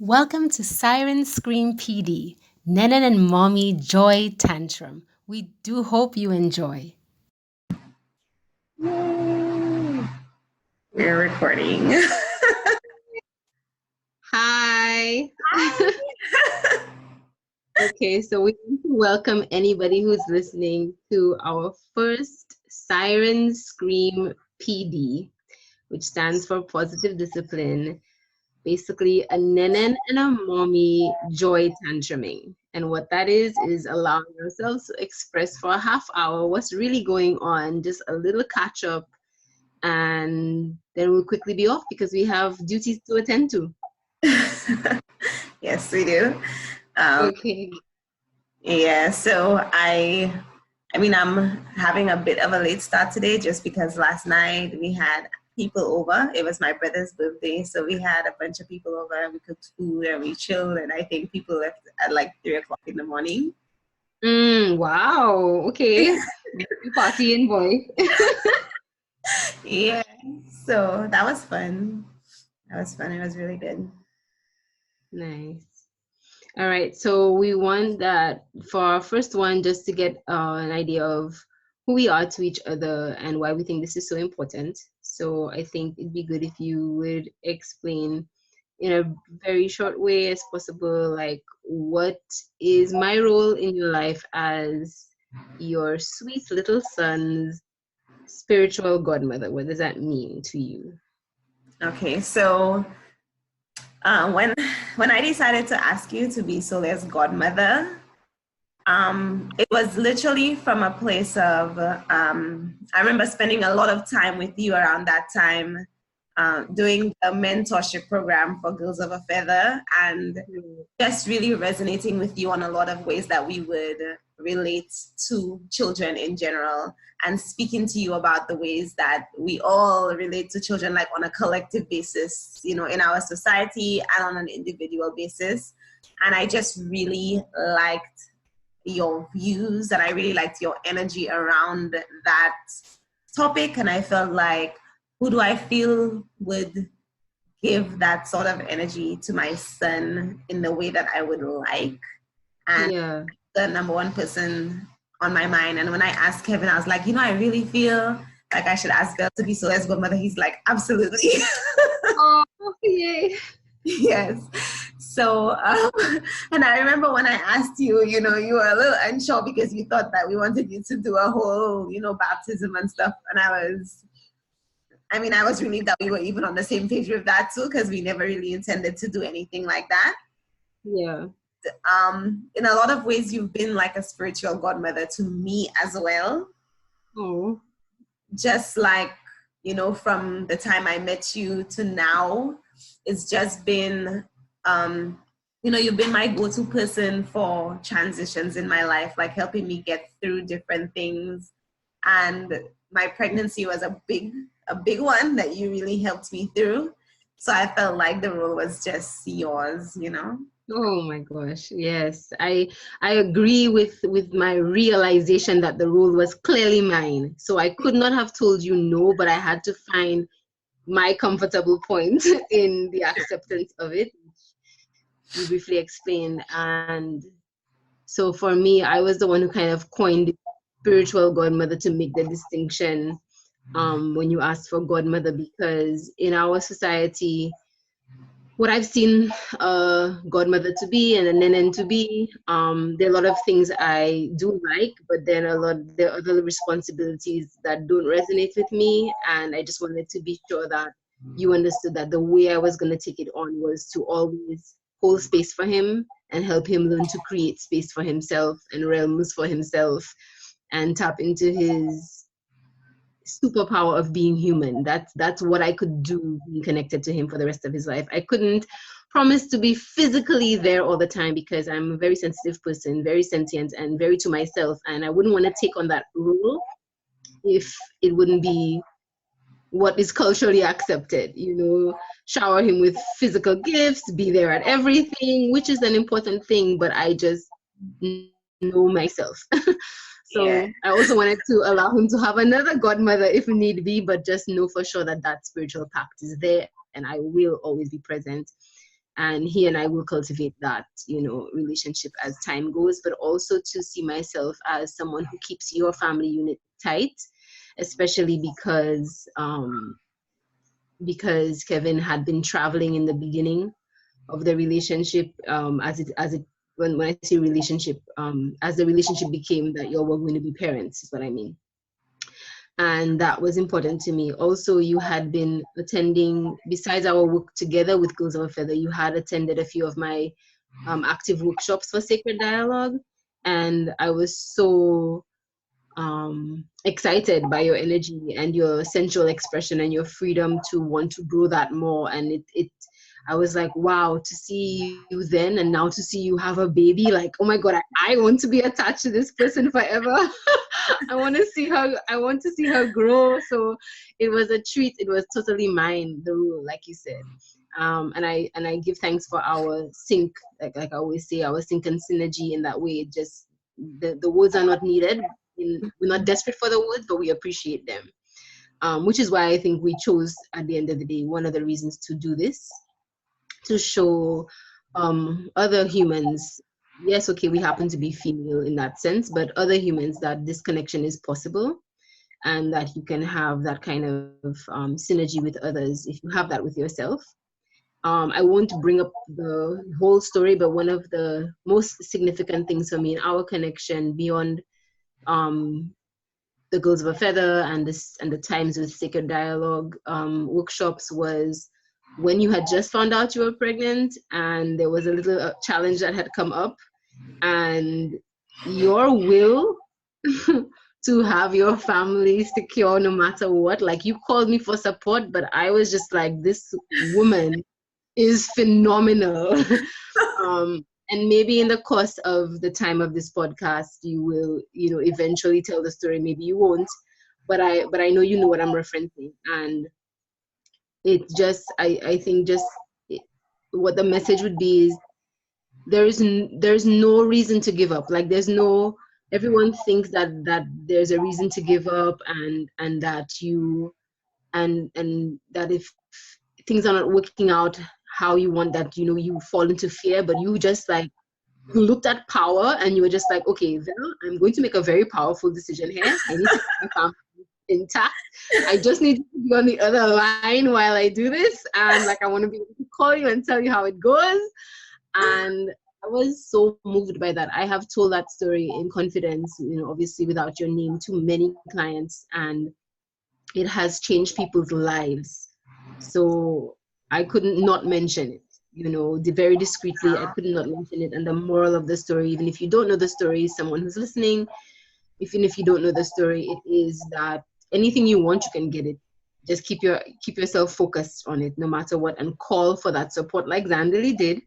Welcome to SirensScreamPD, Nenen and Mommy Joy Tantrum. We do hope you enjoy. Yay! We're recording. Hi. Okay, so we want to welcome anybody who's listening to our first Siren Scream PD, which stands for Positive Discipline. Basically, a Nenen and a Mommy Joy Tantruming. And what that is allowing ourselves to express for a half hour what's really going on, just a little catch up, and then we'll quickly be off because we have duties to attend to. Yes, we do. Okay. Yeah, so I'm having a bit of a late start today just because last night we had people over. It was my brother's birthday, so we had a bunch of people over and we cooked food and we chilled, and I think people left at like 3 o'clock in the morning. Wow. Okay. Partying boy. Yeah, so that was fun. It was really good. Nice. All right. So we want that for our first one, just to get an idea of who we are to each other and why we think this is so important. So I think it'd be good if you would explain in a very short way as possible, like, what is my role in your life as your sweet little son's spiritual godmother? What does that mean to you? Okay, so when I decided to ask you to be Soleil's godmother, it was literally from a place of I remember spending a lot of time with you around that time, doing a mentorship program for Girls of a Feather, and just really resonating with you on a lot of ways that we would relate to children in general, and speaking to you about the ways that we all relate to children, like on a collective basis, in our society and on an individual basis. And I just really liked your views, and I really liked your energy around that topic. And I felt like, who do I feel would give that sort of energy to my son in the way that I would like? And Yeah. the number one person on my mind. And when I asked Kevin, I was like, I really feel like I should ask Belle to be Soleil's godmother. He's like, absolutely. Oh, yay. Yes. So, and I remember when I asked you, you were a little unsure because you thought that we wanted you to do a whole, baptism and stuff. And I was relieved that we were even on the same page with that too, because we never really intended to do anything like that. Yeah. In a lot of ways, you've been like a spiritual godmother to me as well. Oh. Just like, from the time I met you to now, it's just been, you've been my go-to person for transitions in my life, like helping me get through different things. And my pregnancy was a big one that you really helped me through. So I felt like the role was just yours, Oh my gosh, yes. I agree with my realization that the role was clearly mine. So I could not have told you no, but I had to find my comfortable point in the acceptance of it. You briefly explained. And so for me, I was the one who kind of coined spiritual godmother to make the distinction when you asked for godmother, because in our society, what I've seen a godmother to be and a nenen to be, there are a lot of things I do like, but then there are other responsibilities that don't resonate with me. And I just wanted to be sure that you understood that the way I was going to take it on was to always hold space for him and help him learn to create space for himself and realms for himself and tap into his superpower of being human. That's what I could do, being connected to him for the rest of his life. I couldn't promise to be physically there all the time because I'm a very sensitive person, very sentient and very to myself, and I wouldn't want to take on that role if it wouldn't be what is culturally accepted. Shower him with physical gifts, be there at everything, which is an important thing, but I just know myself. So yeah. I also wanted to allow him to have another godmother if need be, but just know for sure that spiritual pact is there and I will always be present. and he and I will cultivate that, you know, relationship as time goes, but also to see myself as someone who keeps your family unit tight, especially because Kevin had been traveling in the beginning of the relationship, when I say relationship, as the relationship became that you were going to be parents, is what I mean. And that was important to me. Also, you had been attending, besides our work together with Girls of a Feather, you had attended a few of my active workshops for Sacred Dialogue. And I was so excited by your energy and your sensual expression and your freedom to want to grow that more. And I was like, wow, to see you then and now to see you have a baby, like, oh my God, I want to be attached to this person forever. I want to see her grow. So it was a treat. It was totally mine, the rule, like you said. And I give thanks for our sync, like I always say, our sync and synergy in that way. It just, the words are not needed. We're not desperate for the words, but we appreciate them. Which is why I think we chose, at the end of the day, one of the reasons to do this, to show other humans, yes, okay, we happen to be female in that sense, but other humans, that this connection is possible and that you can have that kind of synergy with others if you have that with yourself. I won't bring up the whole story, but one of the most significant things for me in our connection, beyond the Girls of a Feather and the times with Sacred Dialogue workshops, was when you had just found out you were pregnant and there was a little challenge that had come up, and your will to have your family secure no matter what. Like, you called me for support, but I was just like, this woman is phenomenal. And maybe in the course of the time of this podcast, you will, you know, eventually tell the story. Maybe you won't, but I know you know what I'm referencing. And it just, I think just what the message would be is, there's no reason to give up. Like, everyone thinks that there's a reason to give up, and that you, and that if things are not working out how you want, that, you know, you fall into fear. But you just, like, you looked at power and you were just like, okay, well, I'm going to make a very powerful decision here. I need to keep my family intact. I just need to be on the other line while I do this, and like, I want to be able to call you and tell you how it goes. And I was so moved by that. I have told that story in confidence, you know, obviously without your name, to many clients, and it has changed people's lives. So I couldn't not mention it, you know, very discreetly. I couldn't not mention it. And the moral of the story, even if you don't know the story, someone who's listening, even if you don't know the story, it is that anything you want, you can get it. Just keep yourself focused on it, no matter what, and call for that support like Zandali did.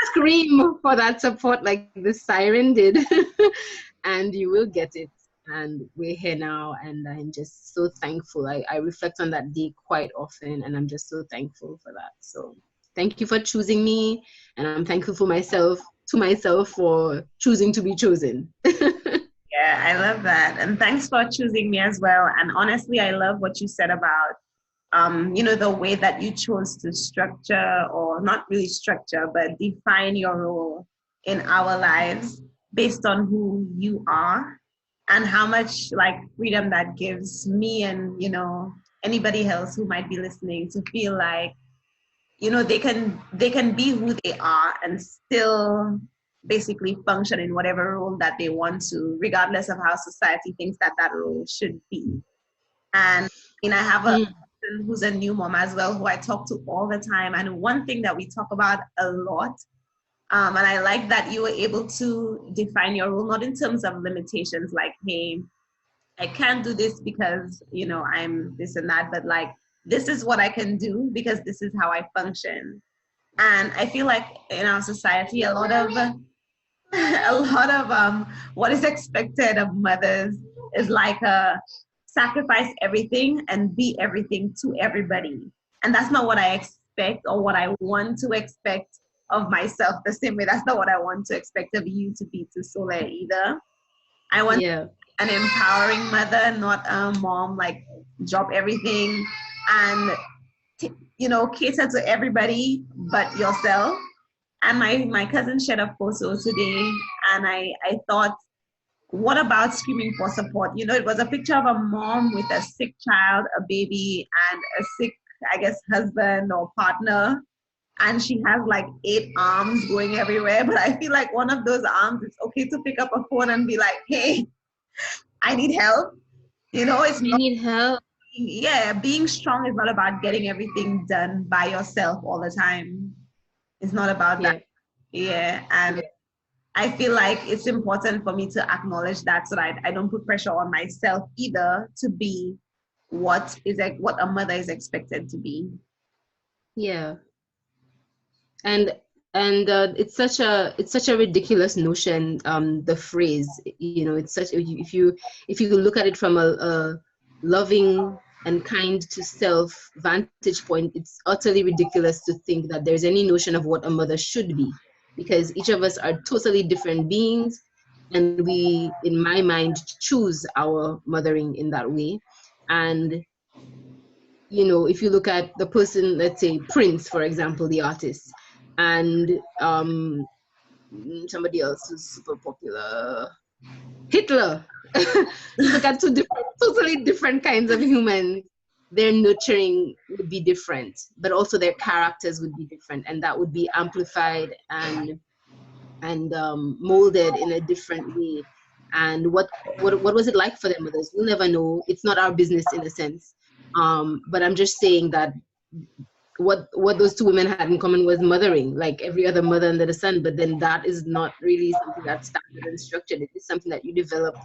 Scream for that support like the siren did, and you will get it. And we're here now, and I'm just so thankful. I reflect on that day quite often, and I'm just so thankful for that. So thank you for choosing me, and I'm thankful for myself for choosing to be chosen. Yeah, I love that. And thanks for choosing me as well. And honestly, I love what you said about, you know, the way that you chose to structure, or not really structure, but define your role in our lives based on who you are, and how much, like, freedom that gives me, and, you know, anybody else who might be listening, to feel like, you know, they can be who they are and still basically function in whatever role that they want to, regardless of how society thinks that role should be. And I have a person who's a new mom as well, who I talk to all the time. And one thing that we talk about a lot, and I like that you were able to define your role, not in terms of limitations, like, hey, I can't do this because, you know, I'm this and that, but like, this is what I can do because this is how I function. And I feel like in our society, a lot of what is expected of mothers is like sacrifice everything and be everything to everybody. And that's not what I expect, or what I want to expect of myself. The same way, that's not what I want to expect of you to be to Soleil either. I want an empowering mother, not a mom, like, drop everything and cater to everybody but yourself. And my cousin shared a photo today, and I thought, what about screaming for support? It was a picture of a mom with a sick child, a baby, and a sick, I guess, husband or partner. And she has like 8 arms going everywhere. But I feel like one of those arms, it's okay to pick up a phone and be like, hey, I need help. It's You not, need help. yeah, being strong is not about getting everything done by yourself all the time. It's not about that. Yeah. And I feel like it's important for me to acknowledge that, so that I don't put pressure on myself either to be what a mother is expected to be. Yeah. And it's such a ridiculous notion, the phrase, it's such, if you look at it from a loving and kind to self vantage point, it's utterly ridiculous to think that there's any notion of what a mother should be, because each of us are totally different beings, and we, in my mind, choose our mothering in that way. And if you look at the person, let's say Prince, for example, the artist, and somebody else who's super popular, Hitler. Look at two totally different kinds of humans. Their nurturing would be different, but also their characters would be different, and that would be amplified and molded in a different way. And what was it like for their mothers? We'll never know. It's not our business in a sense. But I'm just saying that what those two women had in common was mothering, like every other mother under the sun. But then that is not really something that's standard and structured. It is something that you develop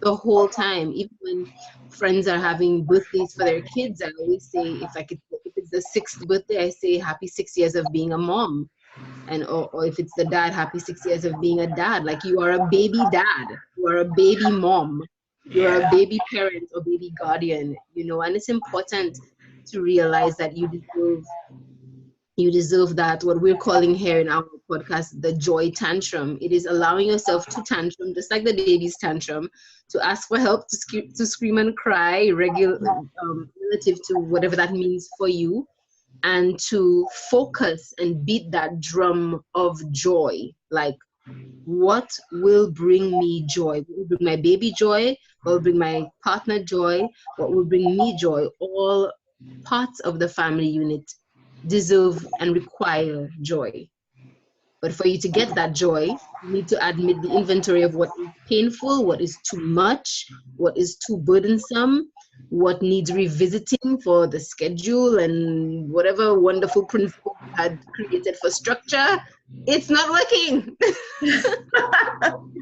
the whole time. Even when friends are having birthdays for their kids, I always say, if it's the 6th birthday, I say happy 6 years of being a mom. And or if it's the dad, happy 6 years of being a dad. Like, you are a baby dad, you are a baby mom, you're a baby parent or baby guardian, and it's important to realize that you deserve that, what we're calling here in our podcast, the joy tantrum. It is allowing yourself to tantrum, just like the baby's tantrum, to ask for help, to scream and cry, relative to whatever that means for you, and to focus and beat that drum of joy. Like, what will bring me joy? What will bring my baby joy? What will bring my partner joy? What will bring me joy? All parts of the family unit deserve and require joy. But for you to get that joy, you need to admit the inventory of what is painful, what is too much, what is too burdensome, what needs revisiting for the schedule and whatever wonderful principle you had created for structure. It's not working. It's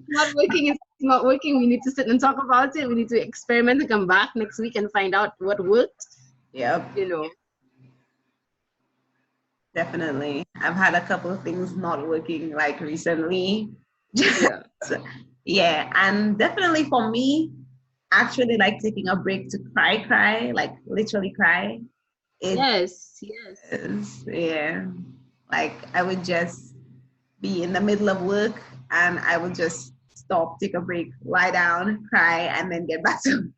not working. It's not working. We need to sit and talk about it. We need to experiment and come back next week and find out what worked. Yep. Definitely. I've had a couple of things not working like recently. Yeah. Yeah. And definitely for me, actually like taking a break to cry, like literally cry. Yes. Yeah. Like I would just be in the middle of work and I would just stop, take a break, lie down, cry, and then get back to work.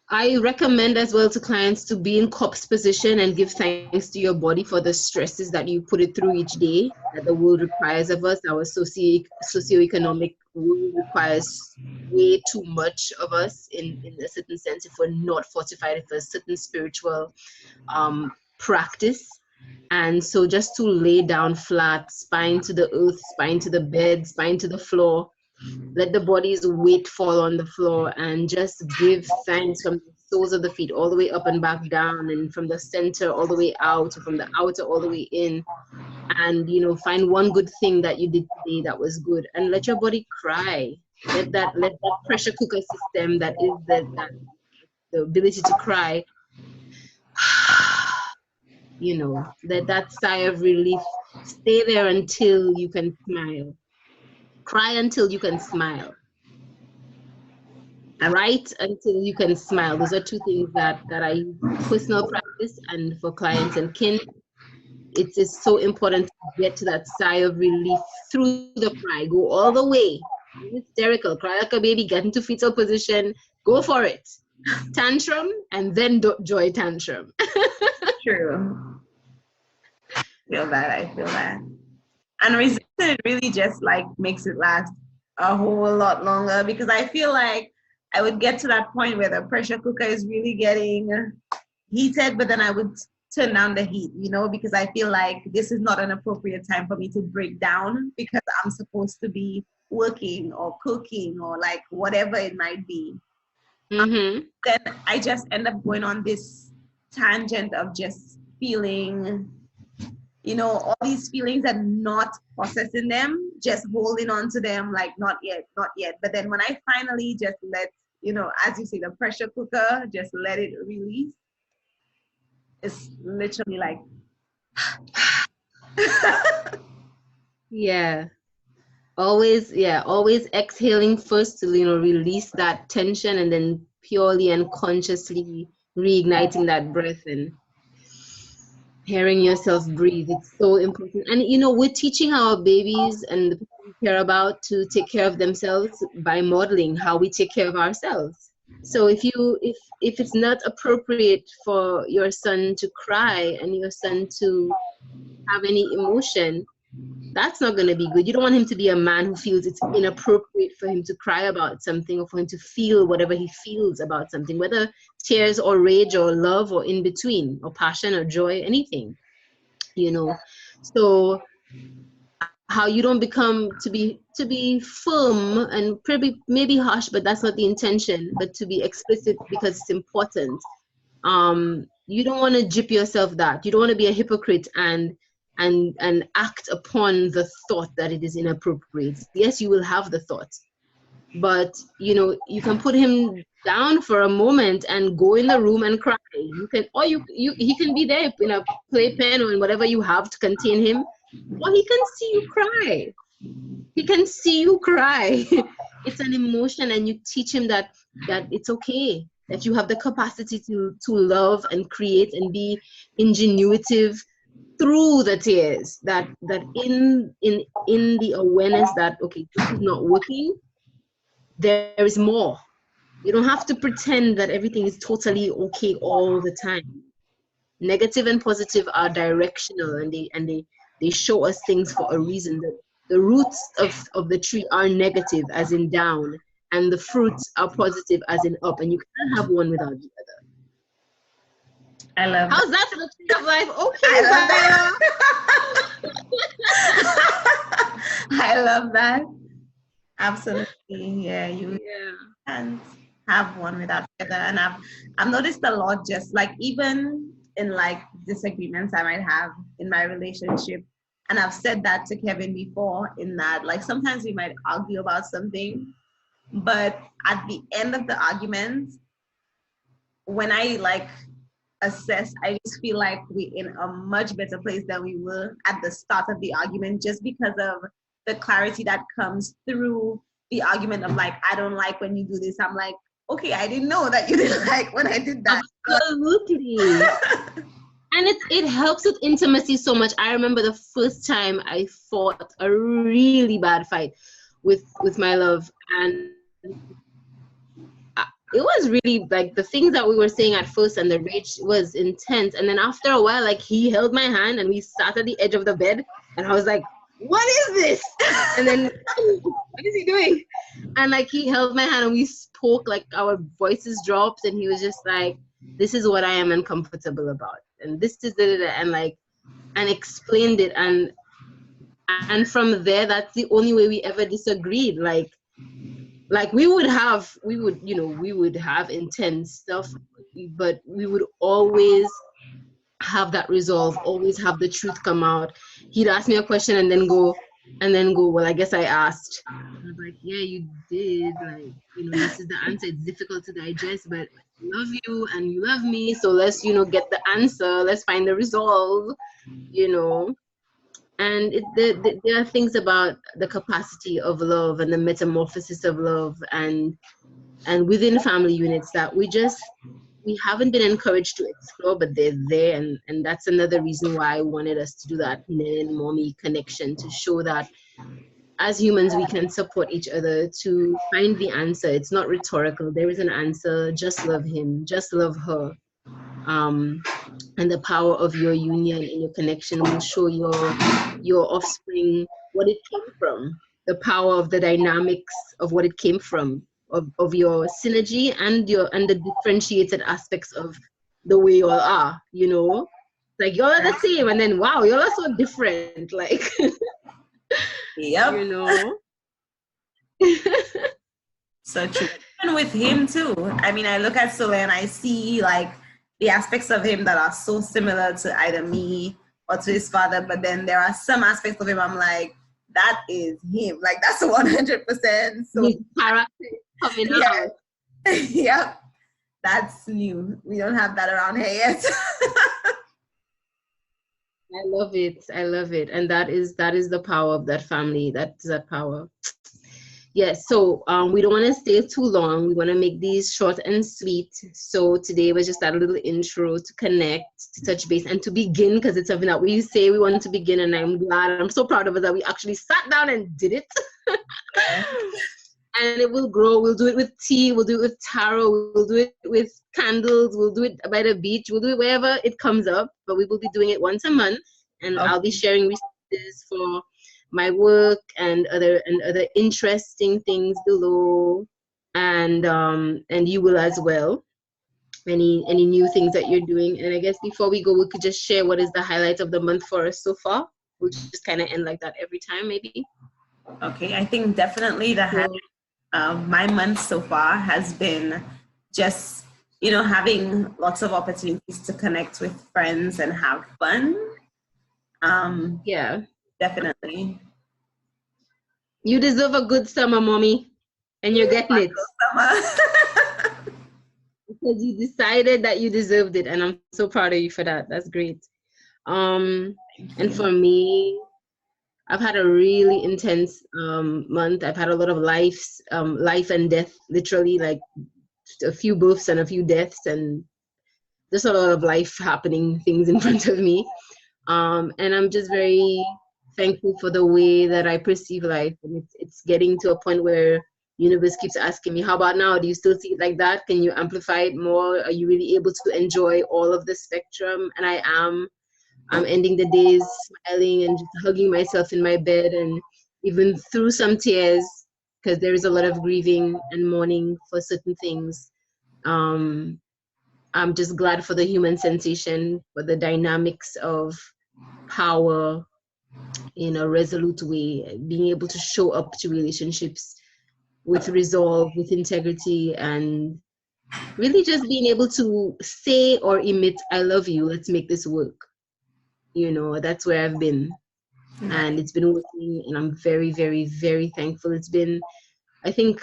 I recommend as well to clients to be in COPS position and give thanks to your body for the stresses that you put it through each day, that the world requires of us. Our socioeconomic world requires way too much of us in a certain sense if we're not fortified with a certain spiritual practice. And so just to lay down flat, spine to the earth, spine to the bed, spine to the floor, let the body's weight fall on the floor and just give thanks from the soles of the feet all the way up and back down, and from the center all the way out, or from the outer all the way in. And, find one good thing that you did today that was good, and let your body cry. Let that pressure cooker system that is the ability to cry, that sigh of relief, stay there until you can smile. Cry until you can smile. Write until you can smile. Those are two things that I use in personal practice and for clients and kin. It is so important to get to that sigh of relief through the cry. Go all the way. Be hysterical. Cry like a baby. Get into fetal position. Go for it. Tantrum and then joy tantrum. True. Feel that. I feel that. And resisting it really just like makes it last a whole lot longer, because I feel like I would get to that point where the pressure cooker is really getting heated, but then I would turn down the heat, you know, because I feel like this is not an appropriate time for me to break down, because I'm supposed to be working or cooking or like whatever it might be. Mm-hmm. Then I just end up going on this tangent of just feeling, you know, all these feelings and not processing them, just holding on to them like not yet, not yet. But then when I finally just let, you know, as you say, the pressure cooker, just let it release, it's literally like, Yeah. Always exhaling first to, you know, release that tension, and then purely and consciously reigniting that breath and hearing yourself breathe. It's so important. And you know, we're teaching our babies and the people we care about to take care of themselves by modeling how we take care of ourselves. So if it's not appropriate for your son to cry and your son to have any emotion, that's not going to be good. You don't want him to be a man who feels it's inappropriate for him to cry about something, or for him to feel whatever he feels about something, whether tears or rage or love or in between, or passion or joy, anything, you know. So how you don't become to be firm and maybe harsh, but that's not the intention, but to be explicit because it's important. You don't want to jip yourself that. You don't want to be a hypocrite and act upon the thought that it is inappropriate. Yes, you will have the thought, but you know, you can put him down for a moment and go in the room and cry. You can, or you he can be there in a playpen or in whatever you have to contain him, or he can see you cry. He can see you cry. It's an emotion, and you teach him that it's okay, that you have the capacity to love and create and be ingenuitive through the tears, that in the awareness that, okay, this is not working, there is more. You don't have to pretend that everything is totally okay all the time. Negative and positive are directional, and they show us things for a reason. The roots of the tree are negative, as in down, and the fruits are positive, as in up, and you can't have one without the other. I love How's that for the tree of life? Okay, I love that. I love that. Absolutely. Yeah, you can't have one without the other. And I've noticed a lot, just like even in like disagreements I might have in my relationship. And I've said that to Kevin before, in that like sometimes we might argue about something, but at the end of the argument, when I like assess, I just feel like we're in a much better place than we were at the start of the argument, just because of the clarity that comes through the argument of like, I don't like when you do this. I'm like, okay, I didn't know that you didn't like when I did that. Absolutely. And it helps with intimacy so much. I remember the first time I fought a really bad fight with my love, and it was really like the things that we were saying at first, and the rage was intense. And then after a while, like, he held my hand and we sat at the edge of the bed, and I was like, what is this? And then what is he doing? And like, he held my hand and we spoke, like our voices dropped, and he was just like, this is what I am uncomfortable about, and this is and like, and explained it. And from there, that's the only way we ever disagreed. Like we would have intense stuff, but we would always have that resolve, always have the truth come out. He'd ask me a question and then go, well, I guess I asked. I was like, yeah, you did. Like, this is the answer. It's difficult to digest, but I love you and you love me. So let's, get the answer. Let's find the resolve, And there are things about the capacity of love and the metamorphosis of love and within family units that we haven't been encouraged to explore, but they're there. And that's another reason why I wanted us to do that Nenen mommy connection, to show that as humans, we can support each other to find the answer. It's not rhetorical. There is an answer. Just love him. Just love her. and the power of your union and your connection will show your offspring what it came from, the power of the dynamics of what it came from, of your synergy and the differentiated aspects of the way you all are, you know, like y'all are the same and then wow, y'all are so different, like Yep. you know. So true. And with him too. I mean, I look at Soleil and I see like the aspects of him that are so similar to either me or to his father, but then there are some aspects of him I'm like, that is him. Like that's 100%. So His character coming out. Yep. That's new. We don't have that around here yet. I love it. I love it. And that is the power of that family. That's that power. Yes, so we don't want to stay too long. We want to make these short and sweet. So today was just that little intro to connect, to touch base, and to begin, because it's something that we say we want to begin, and I'm glad, I'm so proud of us that we actually sat down and did it. And it will grow. We'll do it with tea, we'll do it with tarot, we'll do it with candles, we'll do it by the beach, we'll do it wherever it comes up, but we will be doing it once a month, and I'll be sharing resources for my work and other interesting things below, and you will as well, any new things that you're doing. And I guess before we go, we could just share what is the highlight of the month for us so far. We'll just kind of end like that every time, maybe. Okay, I think definitely the highlight of my month so far has been just, you know, having lots of opportunities to connect with friends and have fun. Yeah, definitely. You deserve a good summer, mommy, and you're getting it. Because you decided that you deserved it, and I'm so proud of you for that. That's great. And for me, I've had a really intense month. I've had a lot of life and death, literally, like a few births and a few deaths, and just a lot of life happening things in front of me. And I'm just very thankful for the way that I perceive life. And it's getting to a point where universe keeps asking me, how about now? Do you still see it like that? Can you amplify it more? Are you really able to enjoy all of the spectrum? And I am. I'm ending the days smiling and just hugging myself in my bed, and even through some tears, because there is a lot of grieving and mourning for certain things. I'm just glad for the human sensation, for the dynamics of power in a resolute way, being able to show up to relationships with resolve, with integrity, and really just being able to say or emit, I love you, let's make this work. You know, that's where I've been. And it's been working, and I'm very, very, very thankful. It's been, I think,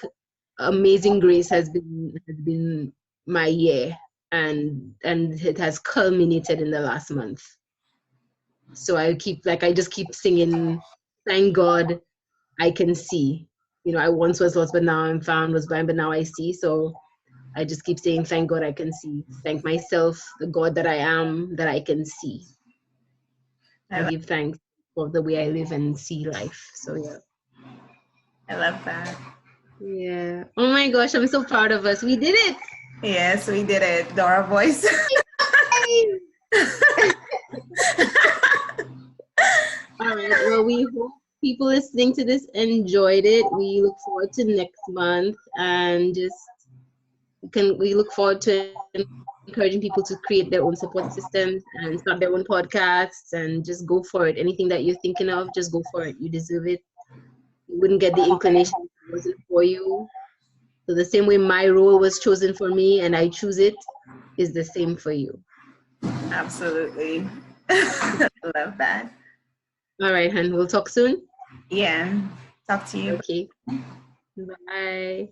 Amazing Grace has been my year, and it has culminated in the last month. So I just keep singing, thank God I can see. You know, I once was lost, but now I'm found, was blind, but now I see. So I just keep saying, thank God I can see. Thank myself, the God that I am, that I can see. I give thanks for the way I live and see life. So yeah. I love that. Yeah. Oh my gosh, I'm so proud of us. We did it. Yes, we did it. Dora voice. All right. Well, we hope people listening to this enjoyed it. We look forward to next month, and we look forward to encouraging people to create their own support systems and start their own podcasts, and just go for it. Anything that you're thinking of, just go for it. You deserve it. You wouldn't get the inclination if it wasn't for you. So the same way my role was chosen for me and I choose it, is the same for you. Absolutely. Love that. All right, hun. We'll talk soon. Yeah. Talk to you. Okay. Bye.